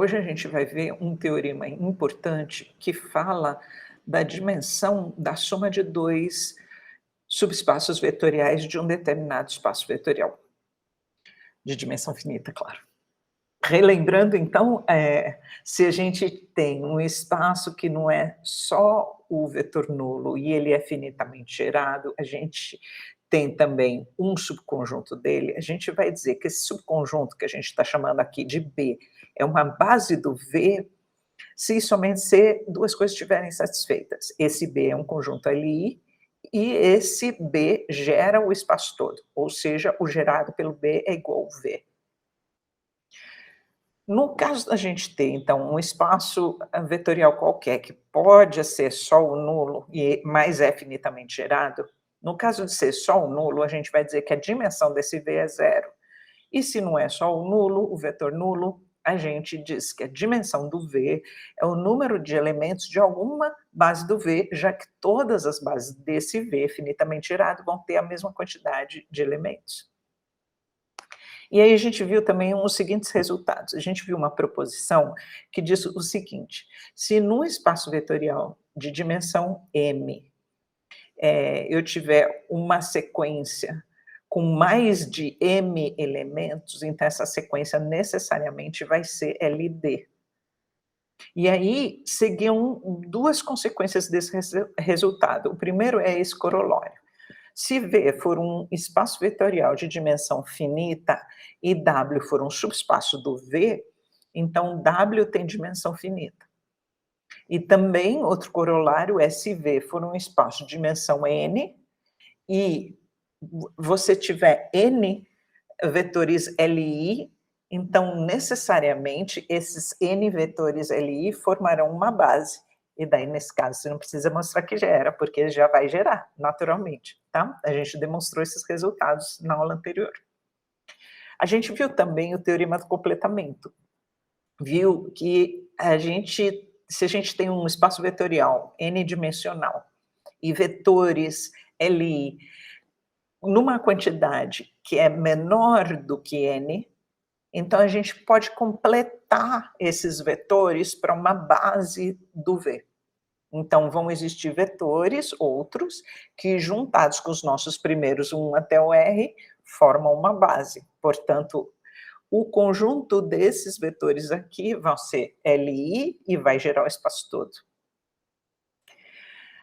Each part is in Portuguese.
Hoje a gente vai ver um teorema importante que fala da dimensão da soma de 2 subespaços vetoriais de um determinado espaço vetorial, de dimensão finita, claro. Relembrando então, se a gente tem um espaço que não é só o vetor nulo e ele é finitamente gerado, a gente tem também um subconjunto dele, a gente vai dizer que esse subconjunto que a gente está chamando aqui de B é uma base do V, se e somente se 2 coisas estiverem satisfeitas. Esse B é um conjunto LI e esse B gera o espaço todo, ou seja, o gerado pelo B é igual ao V. No caso da gente ter, então, um espaço vetorial qualquer, que pode ser só o nulo, mas é finitamente gerado, no caso de ser só o nulo, a gente vai dizer que a dimensão desse V é 0. E se não é só o nulo, o vetor nulo, a gente diz que a dimensão do V é o número de elementos de alguma base do V, já que todas as bases desse V finitamente gerado vão ter a mesma quantidade de elementos. E aí a gente viu também os seguintes resultados. A gente viu uma proposição que diz o seguinte: se num espaço vetorial de dimensão m, eu tiver uma sequência com mais de m elementos, então essa sequência necessariamente vai ser LD. E aí seguiam 2 consequências desse resultado. O primeiro é esse corolário. Se V for um espaço vetorial de dimensão finita e W for um subespaço do V, então W tem dimensão finita. E também, outro corolário é se V for um espaço de dimensão N e você tiver N vetores LI, então, necessariamente, esses N vetores LI formarão uma base. E daí, nesse caso, você não precisa mostrar que gera, porque já vai gerar, naturalmente, tá? A gente demonstrou esses resultados na aula anterior. A gente viu também o teorema do completamento. Viu que se a gente tem um espaço vetorial n-dimensional e vetores LI numa quantidade que é menor do que n, então a gente pode completar esses vetores para uma base do V. Então vão existir vetores, outros, que juntados com os nossos primeiros 1 até o R, formam uma base. Portanto, o conjunto desses vetores aqui vão ser LI e vai gerar o espaço todo.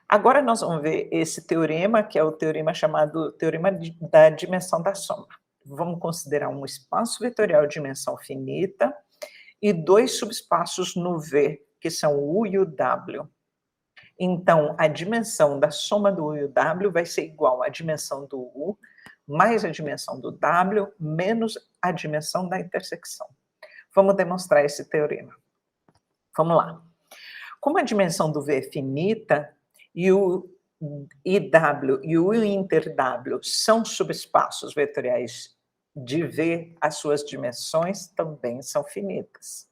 Agora nós vamos ver esse teorema, que é o teorema chamado teorema da dimensão da soma. Vamos considerar um espaço vetorial de dimensão finita e 2 subespaços no V, que são o U e o W. Então, a dimensão da soma do U e o W vai ser igual à dimensão do U mais a dimensão do W menos a dimensão da intersecção. Vamos demonstrar esse teorema. Vamos lá. Como a dimensão do V é finita e o IW e o interW são subespaços vetoriais de V, as suas dimensões também são finitas.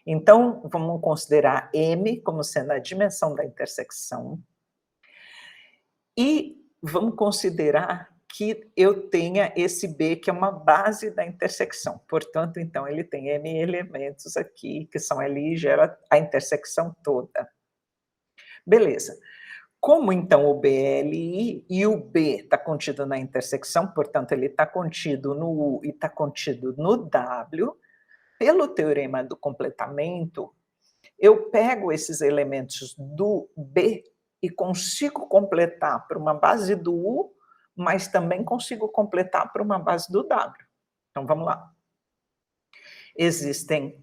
Então, vamos considerar M como sendo a dimensão da intersecção e vamos considerar que eu tenha esse B, que é uma base da intersecção. Portanto, então, ele tem M elementos aqui, que são ali, gera a intersecção toda. Beleza. Como, então, o B é LI e o B está contido na intersecção, portanto, ele está contido no U e está contido no W, pelo teorema do completamento, eu pego esses elementos do B e consigo completar para uma base do U, mas também consigo completar para uma base do W. Então, vamos lá. Existem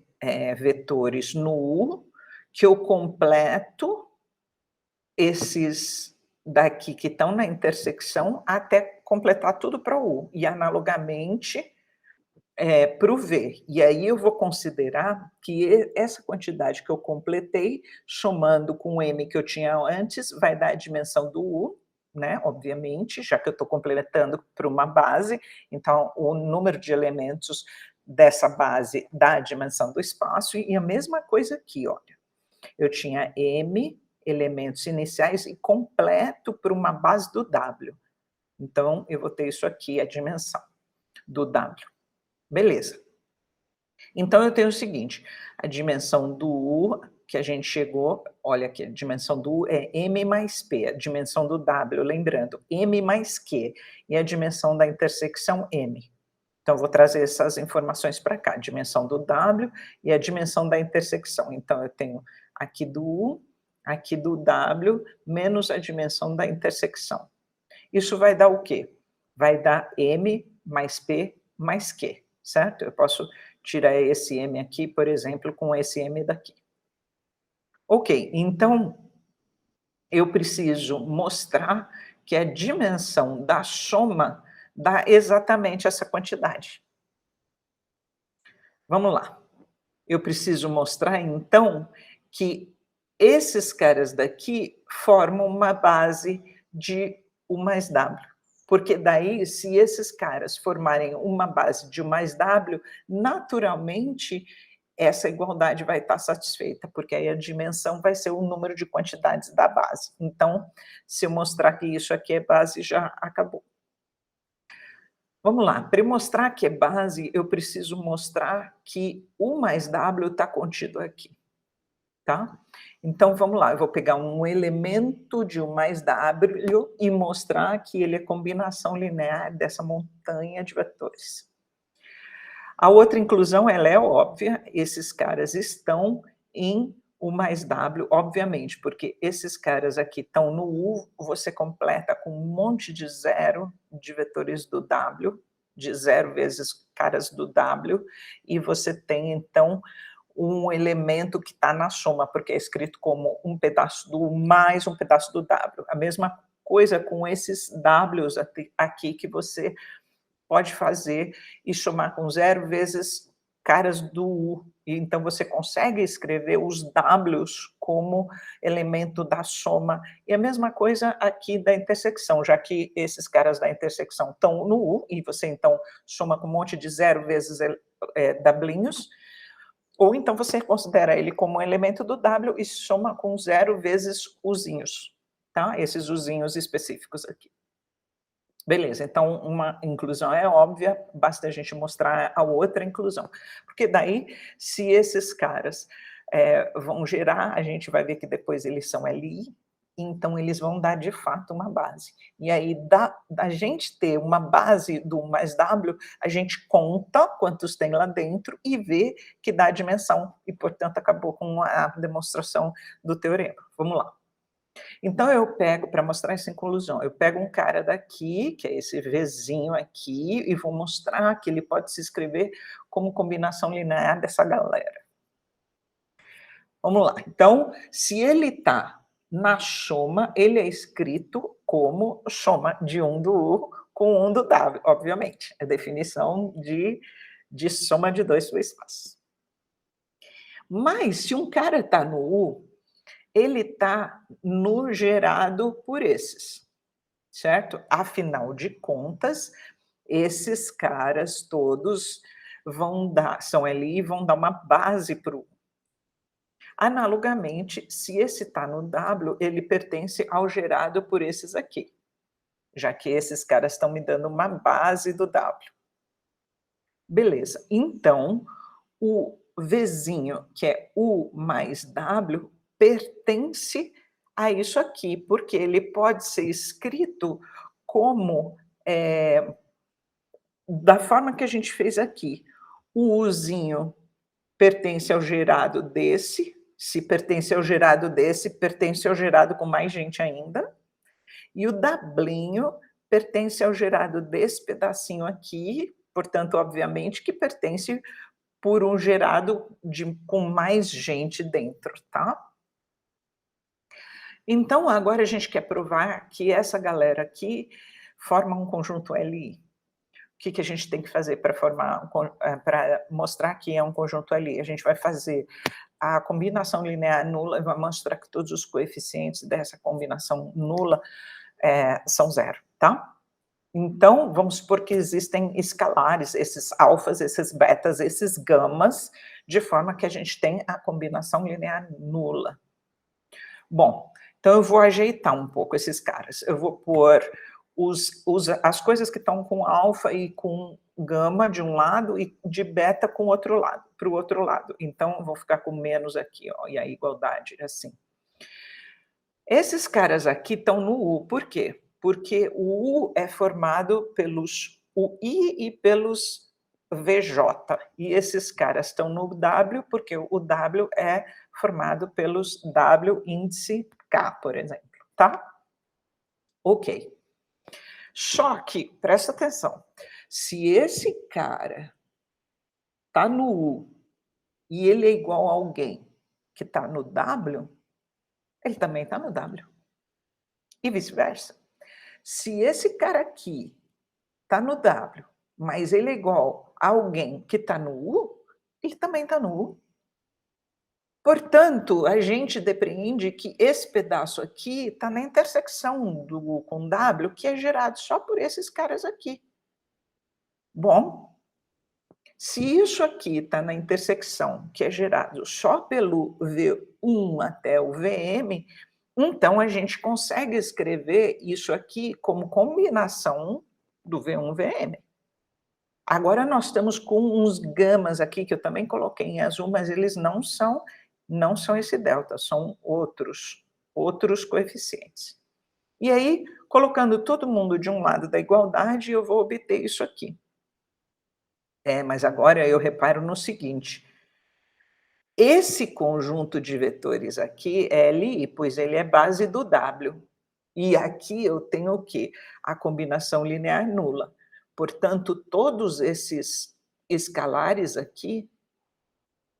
vetores no U que eu completo esses daqui que estão na intersecção até completar tudo para o U. E, analogamente, para o V. E aí eu vou considerar que essa quantidade que eu completei, somando com o M que eu tinha antes, vai dar a dimensão do U, né, obviamente, já que eu estou completando para uma base, então o número de elementos dessa base dá a dimensão do espaço, e a mesma coisa aqui, olha. Eu tinha M elementos iniciais e completo para uma base do W. Então, eu vou ter isso aqui, a dimensão do W. Beleza. Então eu tenho o seguinte, a dimensão do U que a gente chegou, olha aqui, a dimensão do U é M mais P, a dimensão do W, lembrando, M mais Q, e a dimensão da intersecção M. Então, vou trazer essas informações para cá, a dimensão do W e a dimensão da intersecção. Então, eu tenho aqui do U, aqui do W, menos a dimensão da intersecção. Isso vai dar o quê? Vai dar M mais P mais Q, certo? Eu posso tirar esse M aqui, por exemplo, com esse M daqui. Ok, então, eu preciso mostrar que a dimensão da soma dá exatamente essa quantidade. Vamos lá. Eu preciso mostrar, então, que esses caras daqui formam uma base de U mais W. Porque daí, se esses caras formarem uma base de U mais W, naturalmente, essa igualdade vai estar satisfeita, porque aí a dimensão vai ser o número de quantidades da base. Então, se eu mostrar que isso aqui é base, já acabou. Vamos lá, para mostrar que é base, eu preciso mostrar que U mais W está contido aqui, tá? Então, vamos lá, eu vou pegar um elemento de U mais W e mostrar que ele é combinação linear dessa montanha de vetores. A outra inclusão, ela é óbvia, esses caras estão em U mais W, obviamente, porque esses caras aqui estão no U, você completa com um monte de zero de vetores do W, de zero vezes caras do W, e você tem, então, um elemento que está na soma, porque é escrito como um pedaço do U mais um pedaço do W. A mesma coisa com esses Ws aqui que você pode fazer e somar com zero vezes caras do U. E então você consegue escrever os Ws como elemento da soma. E a mesma coisa aqui da intersecção, já que esses caras da intersecção estão no U, e você então soma com um monte de zero vezes W'inhos, ou então você considera ele como um elemento do W e soma com zero vezes Uzinhos, tá? Esses Uzinhos específicos aqui. Beleza, então uma inclusão é óbvia, basta a gente mostrar a outra inclusão. Porque daí, se esses caras vão gerar, a gente vai ver que depois eles são LI, então eles vão dar de fato uma base. E aí, da gente ter uma base do mais W, a gente conta quantos tem lá dentro e vê que dá a dimensão, e portanto acabou com a demonstração do teorema. Vamos lá. Então eu pego, para mostrar essa inclusão, eu pego um cara daqui, que é esse Vzinho aqui, e vou mostrar que ele pode se escrever como combinação linear dessa galera. Vamos lá, então, se ele está na soma, ele é escrito como soma de um do U com um do W, obviamente, é definição de soma de dois subespaços. Mas se um cara está no U, ele está no gerado por esses, certo? Afinal de contas, esses caras todos são ali e vão dar uma base para o. Analogamente, se esse está no W, ele pertence ao gerado por esses aqui, já que esses caras estão me dando uma base do W. Beleza, então, o Vzinho, que é U mais W, pertence a isso aqui, porque ele pode ser escrito como, da forma que a gente fez aqui. O Uzinho pertence ao gerado desse, se pertence ao gerado desse, pertence ao gerado com mais gente ainda, e o W'inho pertence ao gerado desse pedacinho aqui, portanto, obviamente, que pertence por um gerado com mais gente dentro, tá? Então, agora a gente quer provar que essa galera aqui forma um conjunto LI. O que a gente tem que fazer para para mostrar que é um conjunto LI? A gente vai fazer a combinação linear nula e vai mostrar que todos os coeficientes dessa combinação nula são zero, tá? Então, vamos supor que existem escalares, esses alfas, esses betas, esses gamas, de forma que a gente tem a combinação linear nula. Bom, então eu vou ajeitar um pouco esses caras. Eu vou pôr as coisas que estão com alfa e com gama de um lado e de beta com o outro lado, para o outro lado. Então, eu vou ficar com menos aqui, ó, e a igualdade é assim. Esses caras aqui estão no U, por quê? Porque o U é formado pelos UI e pelos VJ, e esses caras estão no W, porque o W é formado pelos W índice K, por exemplo, tá? Ok. Só que, presta atenção, se esse cara tá no U e ele é igual a alguém que está no W, ele também está no W. E vice-versa. Se esse cara aqui está no W, mas ele é igual a alguém que está no U, ele também está no U. Portanto, a gente depreende que esse pedaço aqui está na intersecção do U com W, que é gerado só por esses caras aqui. Bom, se isso aqui está na intersecção, que é gerado só pelo V1 até o VM, então a gente consegue escrever isso aqui como combinação do V1-VM. Agora nós estamos com uns gamas aqui, que eu também coloquei em azul, mas eles não são esse delta, são outros coeficientes. E aí, colocando todo mundo de um lado da igualdade, eu vou obter isso aqui. Mas agora eu reparo no seguinte, esse conjunto de vetores aqui é LI, pois ele é base do W. E aqui eu tenho o quê? A combinação linear nula. Portanto, todos esses escalares aqui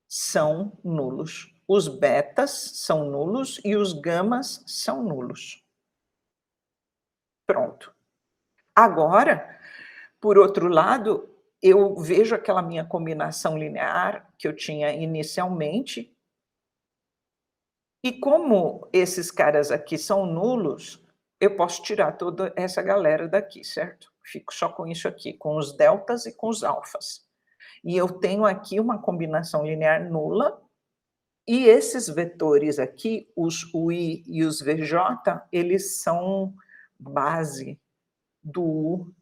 são nulos. Os betas são nulos e os gamas são nulos. Pronto. Agora, por outro lado, eu vejo aquela minha combinação linear que eu tinha inicialmente, e como esses caras aqui são nulos, eu posso tirar toda essa galera daqui, certo? Fico só com isso aqui, com os deltas e com os alfas. E eu tenho aqui uma combinação linear nula, e esses vetores aqui, os UI e os VJ, eles são base do U.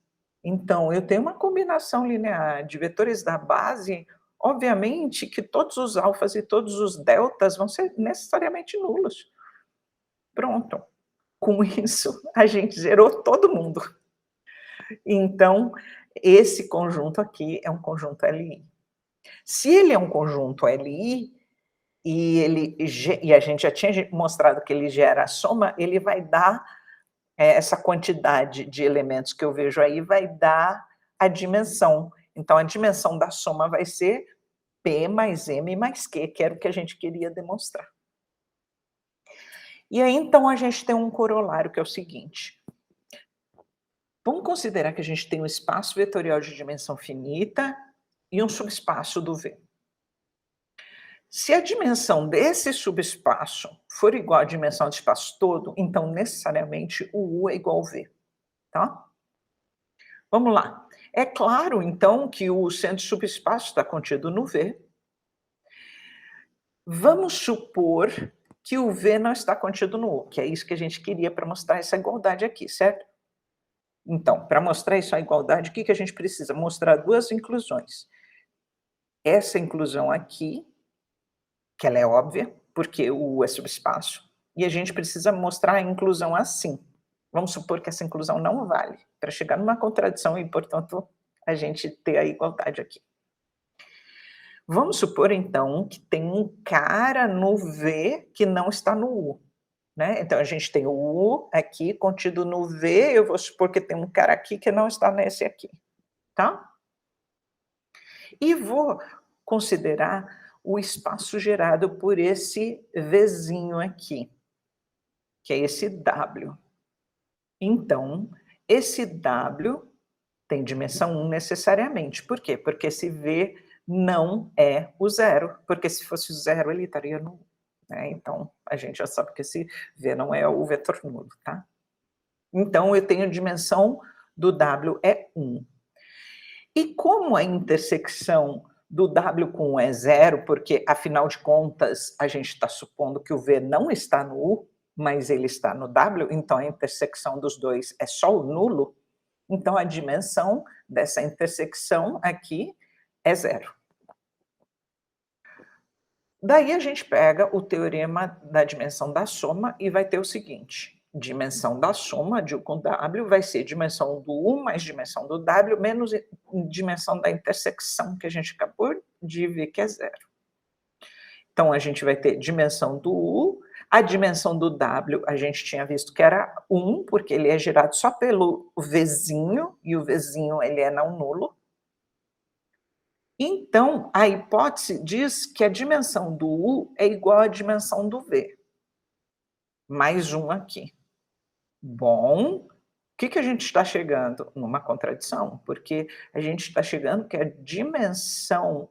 Então, eu tenho uma combinação linear de vetores da base, obviamente que todos os alfas e todos os deltas vão ser necessariamente nulos. Pronto. Com isso, a gente zerou todo mundo. Então, esse conjunto aqui é um conjunto LI. Se ele é um conjunto LI, e a gente já tinha mostrado que ele gera a soma, ele vai dar essa quantidade de elementos que eu vejo aí, vai dar a dimensão. Então, a dimensão da soma vai ser P mais M mais Q, que era o que a gente queria demonstrar. E aí, então, a gente tem um corolário, que é o seguinte. Vamos considerar que a gente tem um espaço vetorial de dimensão finita e um subespaço do V. Se a dimensão desse subespaço for igual à dimensão do espaço todo, então necessariamente o U é igual ao V, tá? Vamos lá. É claro, então, que o centro subespaço está contido no V. Vamos supor que o V não está contido no U, que é isso que a gente queria para mostrar essa igualdade aqui, certo? Então, para mostrar essa igualdade, o que a gente precisa? Mostrar duas inclusões. Essa inclusão aqui, que ela é óbvia, porque o U é subespaço, e a gente precisa mostrar a inclusão assim. Vamos supor que essa inclusão não vale, para chegar numa contradição e, portanto, a gente ter a igualdade aqui. Vamos supor, então, que tem um cara no V que não está no U. Né? Então, a gente tem o U aqui contido no V, eu vou supor que tem um cara aqui que não está nesse aqui. Tá? E vou considerar o espaço gerado por esse Vzinho aqui, que é esse W. Então, esse W tem dimensão 1 necessariamente. Por quê? Porque esse V não é o zero, porque se fosse o zero, ele estaria no 1. Né? Então, a gente já sabe que esse V não é o vetor nulo, tá? Então, eu tenho a dimensão do W é 1. E como a intersecção do W com 1 é zero, porque, afinal de contas, a gente está supondo que o V não está no U, mas ele está no W, então a intersecção dos dois é só o nulo, então a dimensão dessa intersecção aqui é 0. Daí a gente pega o teorema da dimensão da soma e vai ter o seguinte: dimensão da soma de U com W vai ser dimensão do U mais dimensão do W menos dimensão da intersecção, que a gente acabou de ver que é 0. Então a gente vai ter dimensão do U, a dimensão do W a gente tinha visto que era 1, porque ele é gerado só pelo Vzinho, e o Vzinho ele é não nulo. Então, a hipótese diz que a dimensão do U é igual à dimensão do V. Mais um aqui. Bom, o que a gente está chegando? Numa contradição, porque a gente está chegando que a dimensão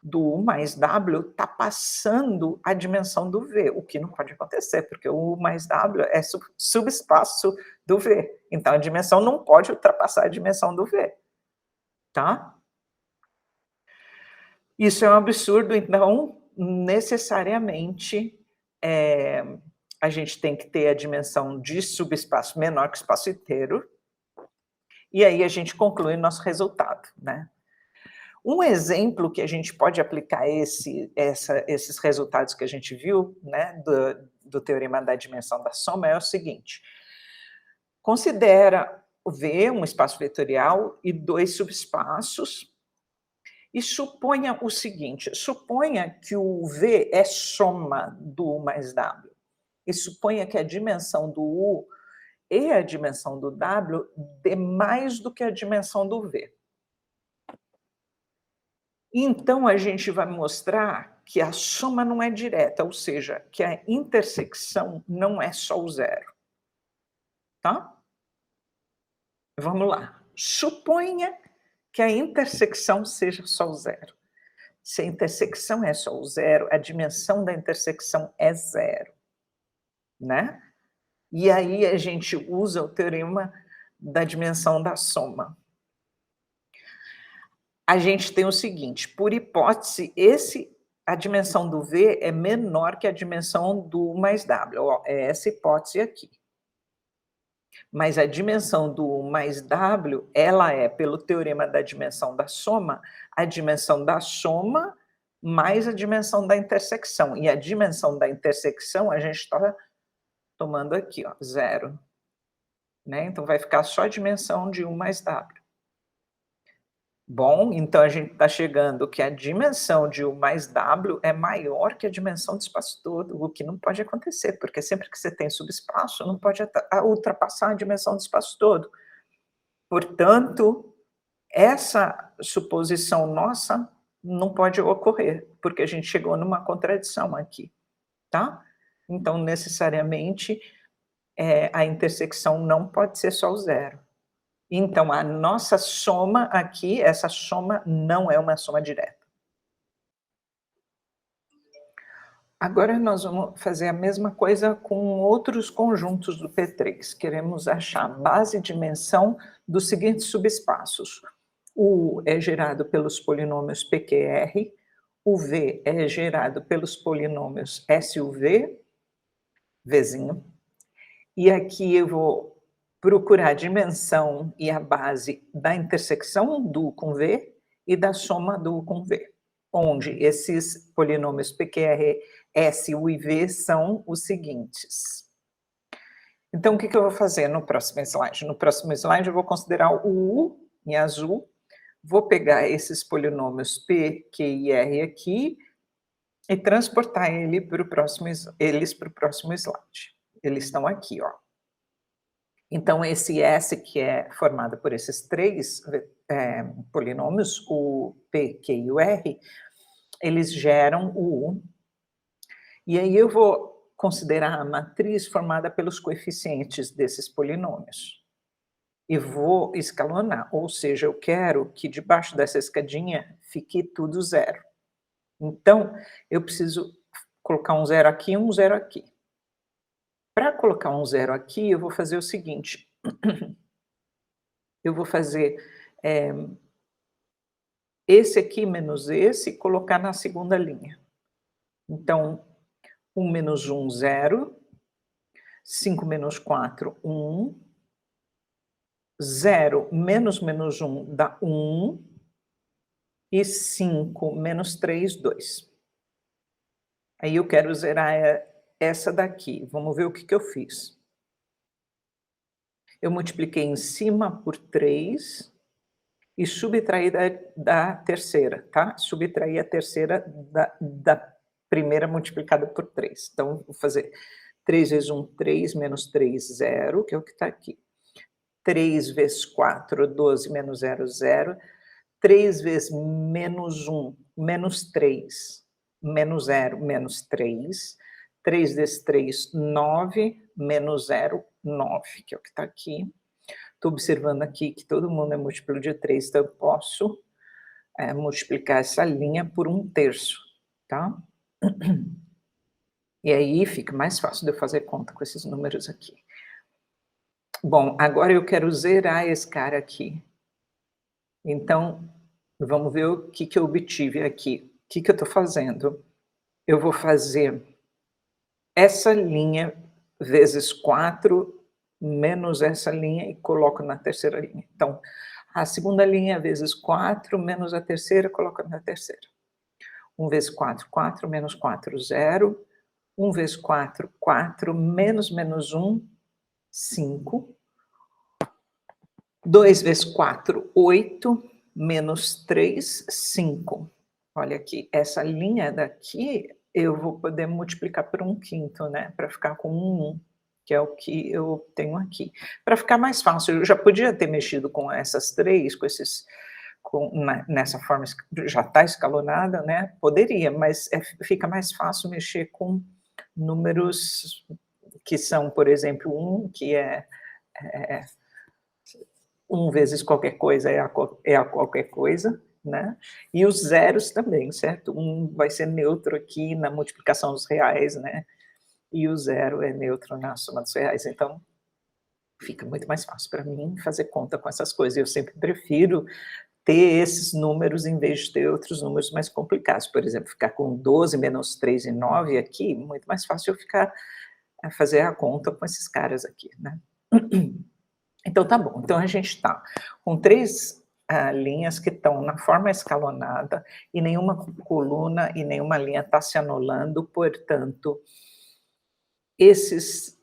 do U mais W está passando a dimensão do V, o que não pode acontecer, porque o U mais W é subespaço do V. Então, a dimensão não pode ultrapassar a dimensão do V. Tá? Isso é um absurdo, então, necessariamente, a gente tem que ter a dimensão de subespaço menor que o espaço inteiro, e aí a gente conclui nosso resultado, né? Um exemplo que a gente pode aplicar esses resultados que a gente viu, né, do teorema da dimensão da soma é o seguinte: considera o V um espaço vetorial e dois subespaços, e suponha o seguinte, suponha que o V é soma do U mais W, e suponha que a dimensão do U e a dimensão do W dê mais do que a dimensão do V. Então, a gente vai mostrar que a soma não é direta, ou seja, que a intersecção não é só o zero. Tá? Vamos lá. Suponha que a intersecção seja só o zero. Se a intersecção é só o zero, a dimensão da intersecção é 0. Né? E aí a gente usa o teorema da dimensão da soma. A gente tem o seguinte, por hipótese, a dimensão do V é menor que a dimensão do U mais W, é essa hipótese aqui. Mas a dimensão do U mais W, ela é, pelo teorema da dimensão da soma, a dimensão da soma mais a dimensão da intersecção. E a dimensão da intersecção a gente está tomando aqui, ó, 0. Né? Então vai ficar só a dimensão de U mais W. Bom, então a gente está chegando que a dimensão de U mais W é maior que a dimensão do espaço todo, o que não pode acontecer, porque sempre que você tem subespaço, não pode ultrapassar a dimensão do espaço todo. Portanto, essa suposição nossa não pode ocorrer, porque a gente chegou numa contradição aqui, tá? Então, necessariamente, a intersecção não pode ser só o zero. Então, a nossa soma aqui, essa soma não é uma soma direta. Agora nós vamos fazer a mesma coisa com outros conjuntos do P3. Queremos achar a base e dimensão dos seguintes subespaços. O U é gerado pelos polinômios PQR, o V é gerado pelos polinômios SUV, Vzinho, e aqui eu vou procurar a dimensão e a base da intersecção do U com V e da soma do U com V, onde esses polinômios PQR, S, U e V são os seguintes. Então, o que eu vou fazer no próximo slide? No próximo slide eu vou considerar o U em azul, vou pegar esses polinômios P, Q e R aqui e transportar eles para o próximo slide. Eles estão aqui, ó. Então, esse S, que é formado por esses três polinômios, o P, Q e o R, eles geram o U. E aí eu vou considerar a matriz formada pelos coeficientes desses polinômios. E vou escalonar, ou seja, eu quero que debaixo dessa escadinha fique tudo 0. Então, eu preciso colocar um 0 aqui e um 0 aqui. Para colocar um 0 aqui, eu vou fazer o seguinte. Eu vou fazer esse aqui menos esse e colocar na segunda linha. Então, 1 menos 1, 0. 5 menos 4, 1. 0 menos 1 dá 1. E 5 menos 3, 2. Aí eu quero zerar essa daqui. Vamos ver o que eu fiz. Eu multipliquei em cima por 3 e subtraí da terceira, tá? Subtraí a terceira da primeira multiplicada por 3. Então, vou fazer 3 vezes 1, 3, menos 3, 0, que é o que está aqui. 3 vezes 4, 12, menos 0, 0. 3 vezes menos 1, menos 3, menos 0, menos 3. 3 vezes 3, 9, menos 0, 9, que é o que está aqui. Estou observando aqui que todo mundo é múltiplo de 3, então eu posso multiplicar essa linha por 1/3, tá? E aí fica mais fácil de eu fazer conta com esses números aqui. Bom, agora eu quero zerar esse cara aqui. Então, vamos ver o que eu obtive aqui. O que eu estou fazendo? Eu vou fazer essa linha vezes 4 menos essa linha e coloco na terceira linha. Então, a segunda linha vezes 4 menos a terceira, coloco na terceira. 1 vezes 4, 4, menos 4, 0. 1 vezes 4, 4, menos 1, 5. 2 vezes 4, 8, menos 3, 5. Olha aqui, essa linha daqui eu vou poder multiplicar por 1/5, né, para ficar com 1, que é o que eu tenho aqui. Para ficar mais fácil, eu já podia ter mexido com essas 3, com esses nessa forma já está escalonada, né, poderia, mas fica mais fácil mexer com números que são, por exemplo, 1, que é 1 vezes qualquer coisa é a qualquer coisa, né, e os zeros também, certo? 1 vai ser neutro aqui na multiplicação dos reais, né, e o 0 é neutro na soma dos reais, então fica muito mais fácil para mim fazer conta com essas coisas. Eu sempre prefiro ter esses números em vez de ter outros números mais complicados. Por exemplo, ficar com 12 menos 3 e 9 aqui, muito mais fácil eu ficar fazer a conta com esses caras aqui, né. Então tá bom, então a gente está com 3 linhas que estão na forma escalonada e nenhuma coluna e nenhuma linha está se anulando, portanto, esses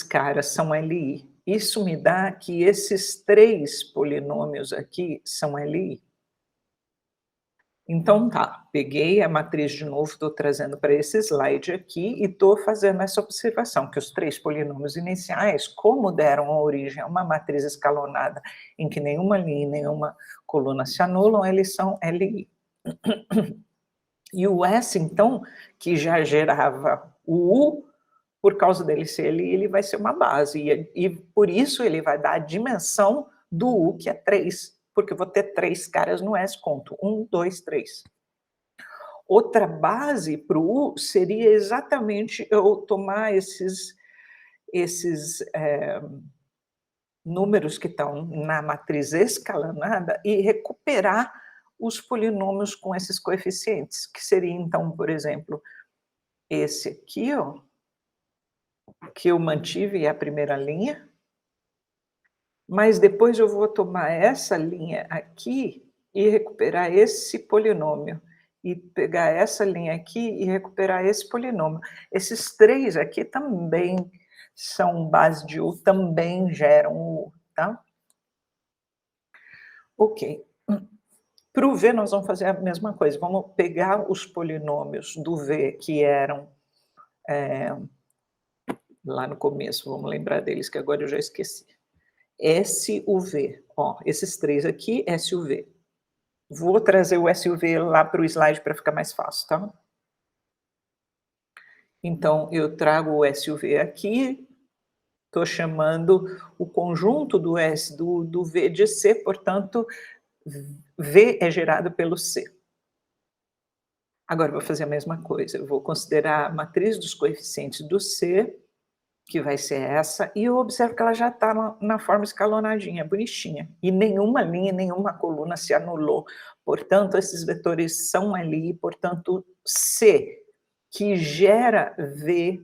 caras são LI. Isso me dá que esses 3 polinômios aqui são LI. Então tá, peguei a matriz de novo, estou trazendo para esse slide aqui e estou fazendo essa observação, que os 3 polinômios iniciais, como deram origem a uma matriz escalonada em que nenhuma linha e nenhuma coluna se anulam, eles são LI. E o S, então, que já gerava o U, por causa dele ser LI, ele vai ser uma base, e por isso ele vai dar a dimensão do U, que é 3, porque eu vou ter 3 caras no S, conto, 1, 2, 3. Outra base para o U seria exatamente eu tomar esses números que estão na matriz escalonada e recuperar os polinômios com esses coeficientes, que seria então, por exemplo, esse aqui, ó, que eu mantive a primeira linha, mas depois eu vou tomar essa linha aqui e recuperar esse polinômio, e pegar essa linha aqui e recuperar esse polinômio. Esses 3 aqui também são base de U, também geram U, tá? Ok. Para o V nós vamos fazer a mesma coisa, vamos pegar os polinômios do V que eram lá no começo, vamos lembrar deles que agora eu já esqueci. SUV, ó, esses 3 aqui, SUV. Vou trazer o SUV lá para o slide para ficar mais fácil, tá? Então, eu trago o SUV aqui, estou chamando o conjunto do V de C, portanto, V é gerado pelo C. Agora eu vou fazer a mesma coisa, eu vou considerar a matriz dos coeficientes do C, que vai ser essa, e eu observo que ela já está na forma escalonadinha, bonitinha, e nenhuma linha, nenhuma coluna se anulou. Portanto, esses vetores são ali, portanto, C, que gera V,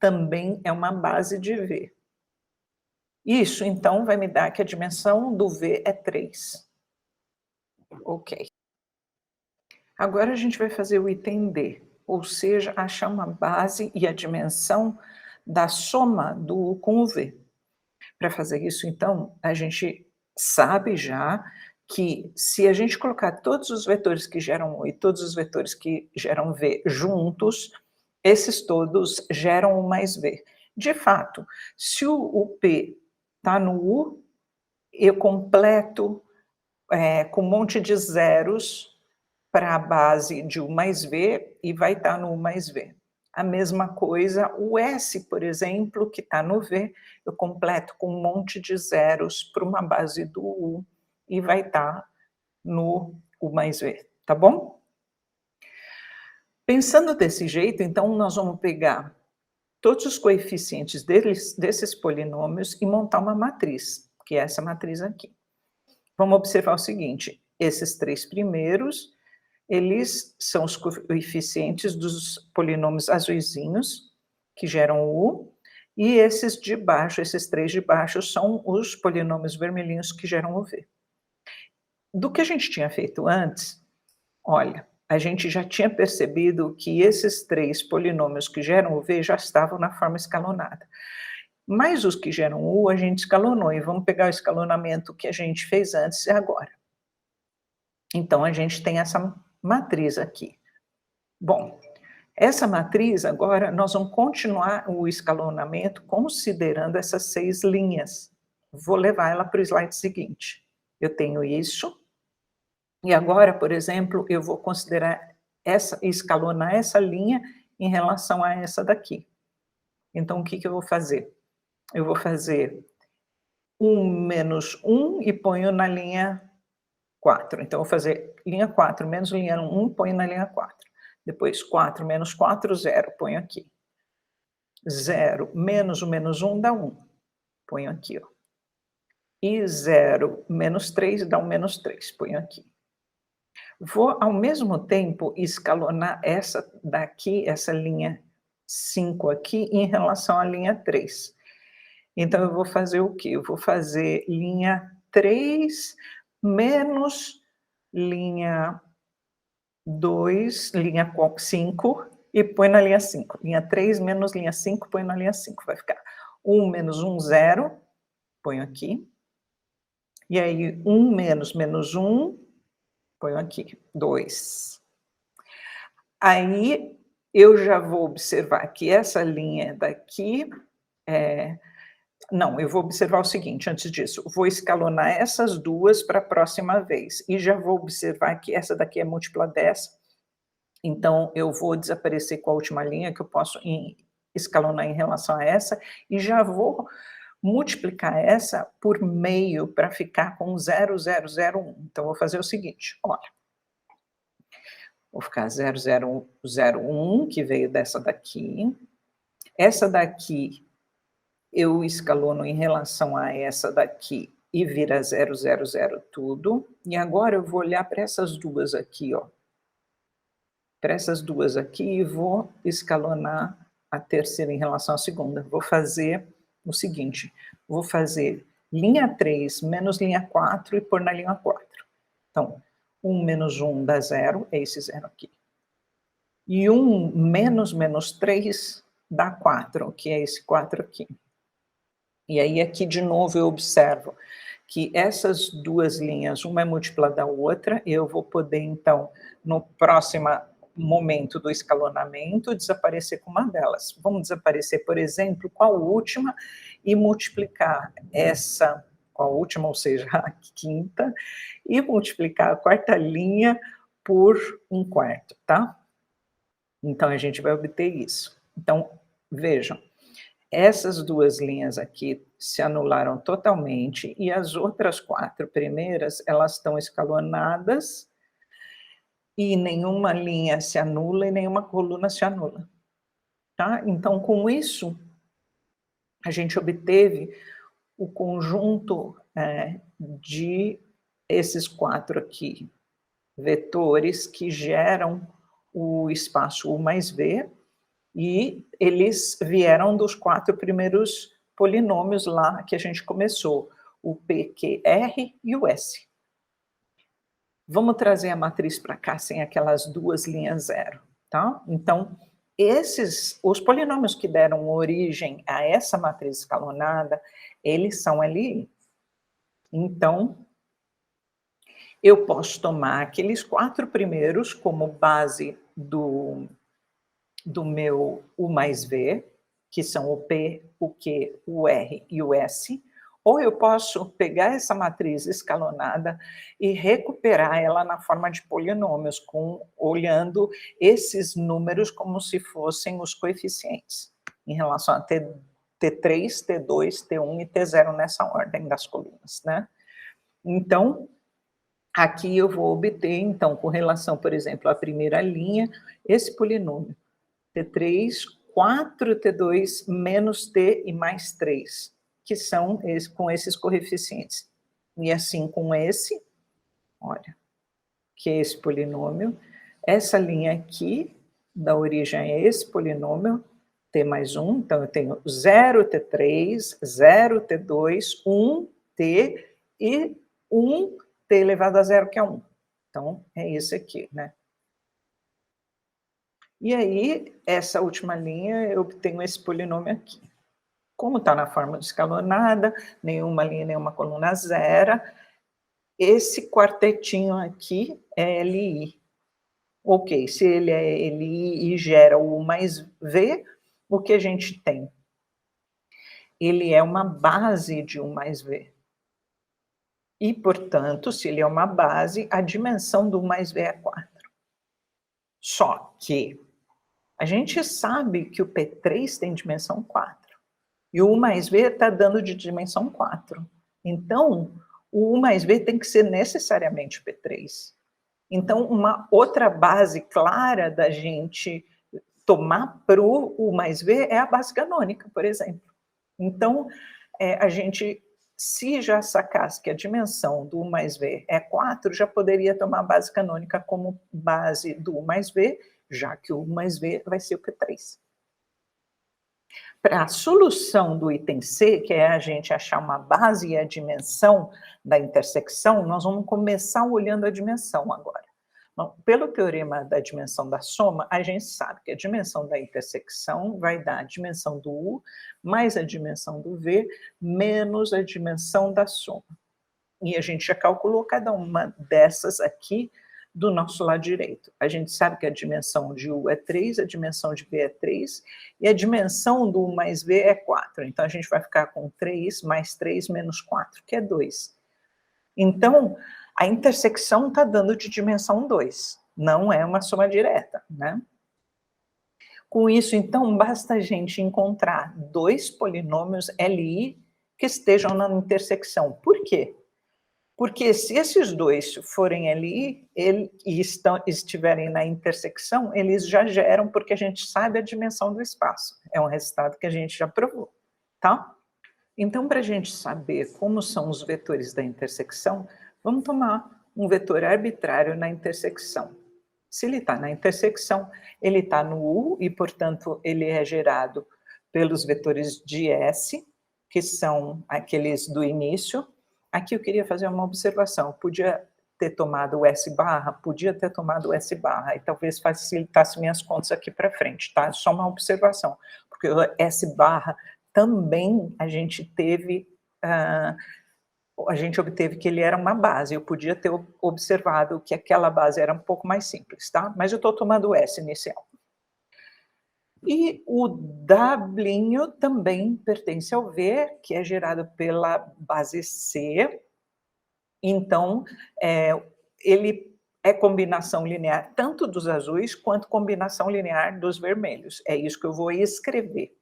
também é uma base de V. Isso, então, vai me dar que a dimensão do V é 3. Ok. Agora a gente vai fazer o item D, ou seja, achar uma base e a dimensão da soma do U com o V. Para fazer isso, então, a gente sabe já que se a gente colocar todos os vetores que geram U e todos os vetores que geram V juntos, esses todos geram U mais V. De fato, se o P está no U, eu completo com um monte de zeros para a base de U mais V e vai estar no U mais V. A mesma coisa, o S, por exemplo, que está no V, eu completo com um monte de zeros para uma base do U e vai estar no U mais V, tá bom? Pensando desse jeito, então, nós vamos pegar todos os coeficientes desses polinômios e montar uma matriz, que é essa matriz aqui. Vamos observar o seguinte, esses 3 primeiros, eles são os coeficientes dos polinômios azuisinhos, que geram U, e esses de baixo, esses 3 de baixo, são os polinômios vermelhinhos que geram o V. Do que a gente tinha feito antes, olha, a gente já tinha percebido que esses 3 polinômios que geram o V já estavam na forma escalonada. Mas os que geram U, a gente escalonou, e vamos pegar o escalonamento que a gente fez antes e agora. Então, a gente tem essa matriz aqui. Bom, essa matriz, agora, nós vamos continuar o escalonamento considerando essas 6 linhas. Vou levar ela para o slide seguinte. Eu tenho isso, e agora, por exemplo, eu vou considerar escalonar essa linha em relação a essa daqui. Então, o que eu vou fazer? Eu vou fazer 1 menos 1 e ponho na linha 4. Então, eu vou fazer linha 4 menos linha 1, ponho na linha 4. Depois, 4 menos 4, 0, ponho aqui. 0 menos o menos 1 dá 1, ponho aqui, ó. E 0 menos 3 dá um menos 3, ponho aqui. Vou, ao mesmo tempo, escalonar essa daqui, essa linha 5 aqui, em relação à linha 3. Então, eu vou fazer o quê? Eu vou fazer linha 3 menos linha 2, linha 5, e põe na linha 5. Linha 3 menos linha 5, põe na linha 5. Vai ficar 1 menos 1, 0, ponho aqui. E aí, 1 menos menos 1, ponho aqui, 2. Aí, eu já vou observar que essa linha daqui, não, eu vou observar o seguinte, antes disso, vou escalonar essas duas para a próxima vez, e já vou observar que essa daqui é múltipla dessa, então eu vou desaparecer com a última linha, que eu posso escalonar em relação a essa, e já vou multiplicar essa por meio para ficar com 0,001. Então, vou fazer o seguinte, olha, vou ficar 0,001, que veio dessa daqui, essa daqui eu escalono em relação a essa daqui e vira 000 tudo, e agora eu vou olhar para essas duas aqui, ó, para essas duas aqui e vou escalonar a terceira em relação à segunda. Vou fazer o seguinte, vou fazer linha 3 menos linha 4 e pôr na linha 4. Então, 1 menos 1 dá 0, é esse 0 aqui. E 1 menos menos 3 dá 4, que é esse 4 aqui. E aí, aqui, de novo, eu observo que essas duas linhas, uma é múltipla da outra, eu vou poder, então, no próximo momento do escalonamento, desaparecer com uma delas. Vamos desaparecer, por exemplo, com a última e multiplicar essa com a última, ou seja, a quinta, e multiplicar a quarta linha por 1/4, tá? Então, a gente vai obter isso. Então, vejam, essas duas linhas aqui se anularam totalmente e as outras 4 primeiras, elas estão escalonadas e nenhuma linha se anula e nenhuma coluna se anula, tá? Então, com isso, a gente obteve o conjunto de esses 4 aqui, vetores que geram o espaço U mais V, E eles vieram dos 4 primeiros polinômios lá que a gente começou, o PQR e o S. Vamos trazer a matriz para cá sem aquelas 2 linhas zero, tá? Então, os polinômios que deram origem a essa matriz escalonada, eles são LI. Então, eu posso tomar aqueles 4 primeiros como base do meu U mais V, que são o P, o Q, o R e o S, ou eu posso pegar essa matriz escalonada e recuperar ela na forma de polinômios, olhando esses números como se fossem os coeficientes, em relação a T3, T2, T1 e T0 nessa ordem das colunas, né? Então, aqui eu vou obter, então, com relação, por exemplo, à primeira linha, esse polinômio, T3, 4T2 menos T e mais 3, que são com esses coeficientes. E assim com esse, olha, que é esse polinômio, essa linha aqui dá origem a esse polinômio, T mais 1, então eu tenho 0T3, 0T2, 1T e 1T elevado a zero, que é 1. Então, é esse aqui, né? E aí, essa última linha, eu obtenho esse polinômio aqui. Como está na forma de escalonada, nenhuma linha, nenhuma coluna zera, esse quartetinho aqui é LI. Ok, se ele é LI e gera o U mais V, o que a gente tem? Ele é uma base de U mais V. E, portanto, se ele é uma base, a dimensão do U mais V é 4. Só que a gente sabe que o P3 tem dimensão 4. E o U mais V está dando de dimensão 4. Então, o U mais V tem que ser necessariamente o P3. Então, uma outra base clara da gente tomar para o U mais V é a base canônica, por exemplo. Então, a gente, se já sacasse que a dimensão do U mais V é 4, já poderia tomar a base canônica como base do U mais V, já que o U mais V vai ser o P3. Para a solução do item C, que é a gente achar uma base e a dimensão da intersecção, nós vamos começar olhando a dimensão agora. Bom, pelo teorema da dimensão da soma, a gente sabe que a dimensão da intersecção vai dar a dimensão do U mais a dimensão do V menos a dimensão da soma. E a gente já calculou cada uma dessas aqui do nosso lado direito. A gente sabe que a dimensão de U é 3, a dimensão de V é 3, e a dimensão do U mais V é 4. Então, a gente vai ficar com 3 mais 3 menos 4, que é 2. Então, a intersecção está dando de dimensão 2, não é uma soma direta, né? Com isso, então, basta a gente encontrar 2 polinômios LI que estejam na intersecção. Por quê? Porque se esses 2 forem LI e estiverem na intersecção, eles já geram, porque a gente sabe a dimensão do espaço. É um resultado que a gente já provou, tá? Então, para a gente saber como são os vetores da intersecção, vamos tomar um vetor arbitrário na intersecção. Se ele está na intersecção, ele está no U e, portanto, ele é gerado pelos vetores de S, que são aqueles do início. Aqui eu queria fazer uma observação. Podia ter tomado o S barra, podia ter tomado o S barra, e talvez facilitasse minhas contas aqui para frente, tá? Só uma observação, porque o S barra também a gente obteve que ele era uma base. Eu podia ter observado que aquela base era um pouco mais simples, tá? Mas eu estou tomando o S inicial. E o W também pertence ao V, que é gerado pela base C. Então, ele é combinação linear tanto dos azuis quanto combinação linear dos vermelhos. É isso que eu vou escrever.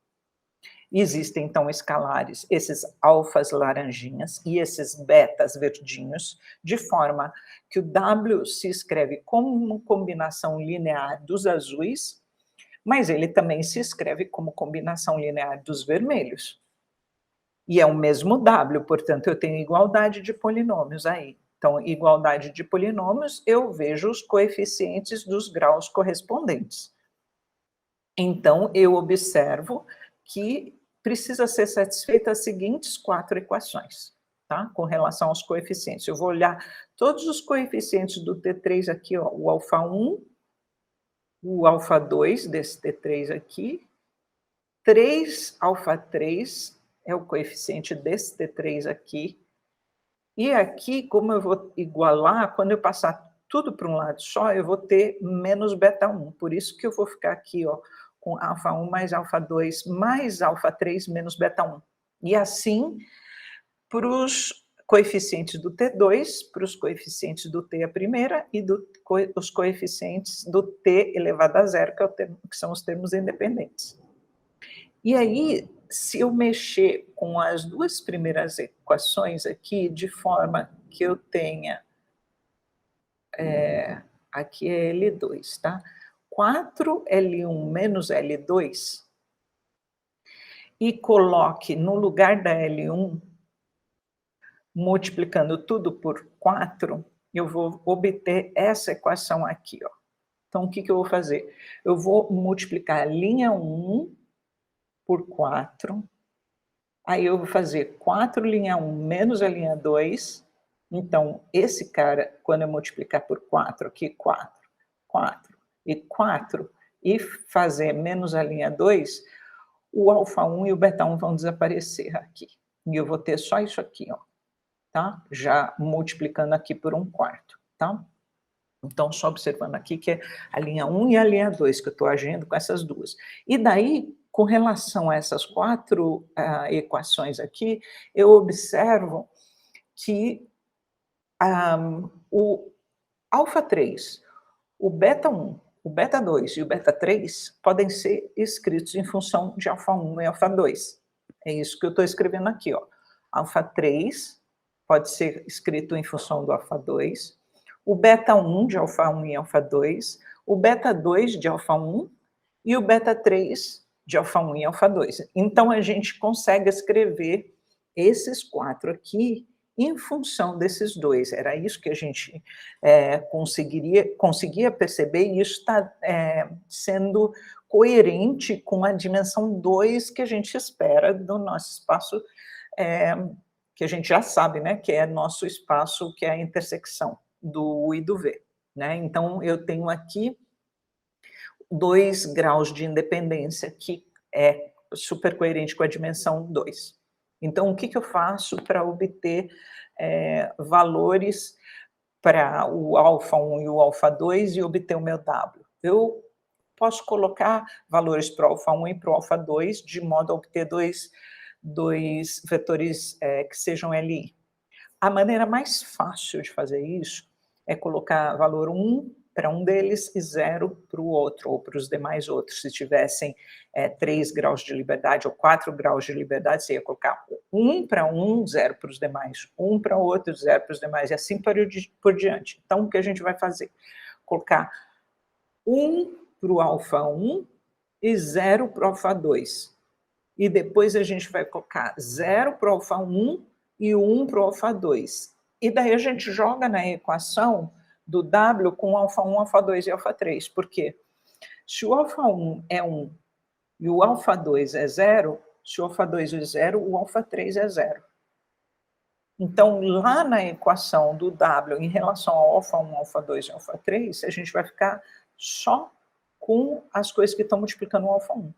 Existem, então, escalares, esses alfas laranjinhas e esses betas verdinhos, de forma que o W se escreve como uma combinação linear dos azuis, mas ele também se escreve como combinação linear dos vermelhos. E é o mesmo W, portanto, eu tenho igualdade de polinômios aí. Então, igualdade de polinômios, eu vejo os coeficientes dos graus correspondentes. Então, eu observo que precisa ser satisfeita as seguintes 4 equações, tá? Com relação aos coeficientes. Eu vou olhar todos os coeficientes do T3 aqui, ó, o alfa1, o alfa2 desse T3 aqui, 3 alfa3 é o coeficiente desse T3 aqui, e aqui, como eu vou igualar, quando eu passar tudo para um lado só, eu vou ter menos beta1, por isso que eu vou ficar aqui, ó, com alfa1 mais alfa2 mais alfa3 menos beta1. E assim, para os coeficientes do T2, para os coeficientes do T a primeira e os coeficientes do T elevado a zero, que são os termos independentes. E aí, se eu mexer com as duas primeiras equações aqui, de forma que eu tenha, aqui é L2, tá? 4L1 menos L2, e coloque no lugar da L1, multiplicando tudo por 4, eu vou obter essa equação aqui, ó. Então, o que eu vou fazer? Eu vou multiplicar a linha 1 por 4, aí eu vou fazer 4 linha 1 menos a linha 2, então, esse cara, quando eu multiplicar por 4 aqui, 4, 4 e 4, e fazer menos a linha 2, o alfa1 e o beta1 vão desaparecer aqui. E eu vou ter só isso aqui, ó, tá? Já multiplicando aqui por 1/4, tá? Então, só observando aqui que é a linha 1 e a linha 2, que eu estou agindo com essas duas. E daí, com relação a essas 4 equações aqui, eu observo que o alfa3, o beta1, o beta2 e o beta3 podem ser escritos em função de alfa1 e alfa2. É isso que eu estou escrevendo aqui, ó. Alfa3 pode ser escrito em função do alfa2, o beta1 de alfa1 e alfa2, o beta2 de alfa1 e o beta3 de alfa1 e alfa2. Então, a gente consegue escrever esses 4 aqui em função desses dois. Era isso que a gente conseguia perceber, e isso está sendo coerente com a dimensão 2 que a gente espera do nosso espaço, que a gente já sabe, né, que é nosso espaço, que é a intersecção do U e do V, né? Então, eu tenho aqui 2 graus de independência, que é super coerente com a dimensão 2. Então, o que eu faço para obter valores para o alfa1 e o alfa2 e obter o meu W? Eu posso colocar valores para o alfa1 e para o alfa2, de modo a obter dois vetores que sejam LI. A maneira mais fácil de fazer isso é colocar valor 1 para um deles e 0 para o outro, ou para os demais outros. Se tivessem 3 graus de liberdade ou 4 graus de liberdade, você ia colocar 1 para um, 0 para os demais, 1 para o outro, 0 para os demais, e assim por diante. Então, o que a gente vai fazer? Colocar 1 para o alfa1 e 0 para o alfa2. E depois a gente vai colocar 0 para o alfa1 e 1 para o alfa2. E daí a gente joga na equação do W com alfa1, alfa2 e alfa3. Por quê? Se o alfa1 é 1 e o alfa2 é 0, se o alfa2 é 0, o alfa3 é 0. Então, lá na equação do W, em relação ao alfa1, alfa2 e alfa3, a gente vai ficar só com as coisas que estão multiplicando o alfa1.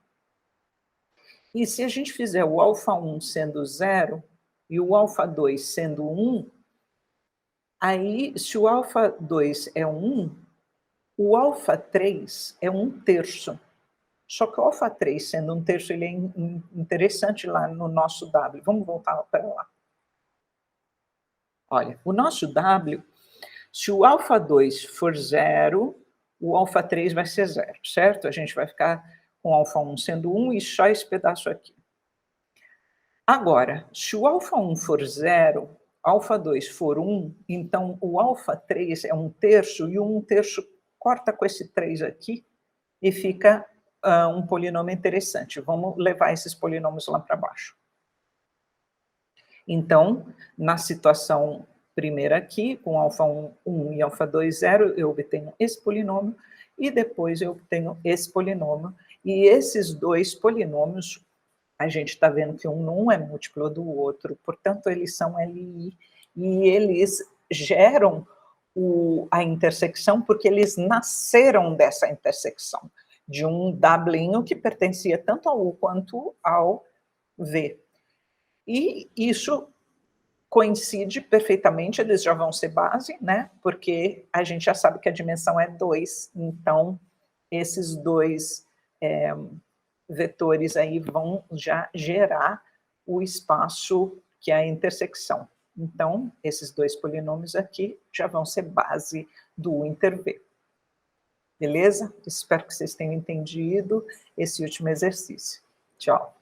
E se a gente fizer o alfa1 sendo 0 e o alfa2 sendo 1, aí, se o alfa2 é 1, o alfa3 é 1/3. Só que o alfa3 sendo 1/3, ele é interessante lá no nosso W. Vamos voltar para lá. Olha, o nosso W, se o alfa2 for 0, o alfa3 vai ser 0, certo? A gente vai ficar com o alfa1 sendo 1 e só esse pedaço aqui. Agora, se o alfa1 for 0, alfa2 for 1, então o alfa3 é 1/3 e o 1/3 corta com esse 3 aqui e fica um polinômio interessante. Vamos levar esses polinômios lá para baixo. Então, na situação primeira aqui, com alfa1, 1 e alfa2, 0, eu obtenho esse polinômio, e depois eu obtenho esse polinômio, E esses dois polinômios, a gente está vendo que um não é múltiplo do outro, portanto, eles são LI, e eles geram a intersecção porque eles nasceram dessa intersecção, de um W que pertencia tanto ao U quanto ao V. E isso coincide perfeitamente, eles já vão ser base, né? Porque a gente já sabe que a dimensão é 2, então esses dois vetores aí vão já gerar o espaço que é a intersecção. Então, esses dois polinômios aqui já vão ser base do inter-V. Beleza? Espero que vocês tenham entendido esse último exercício. Tchau.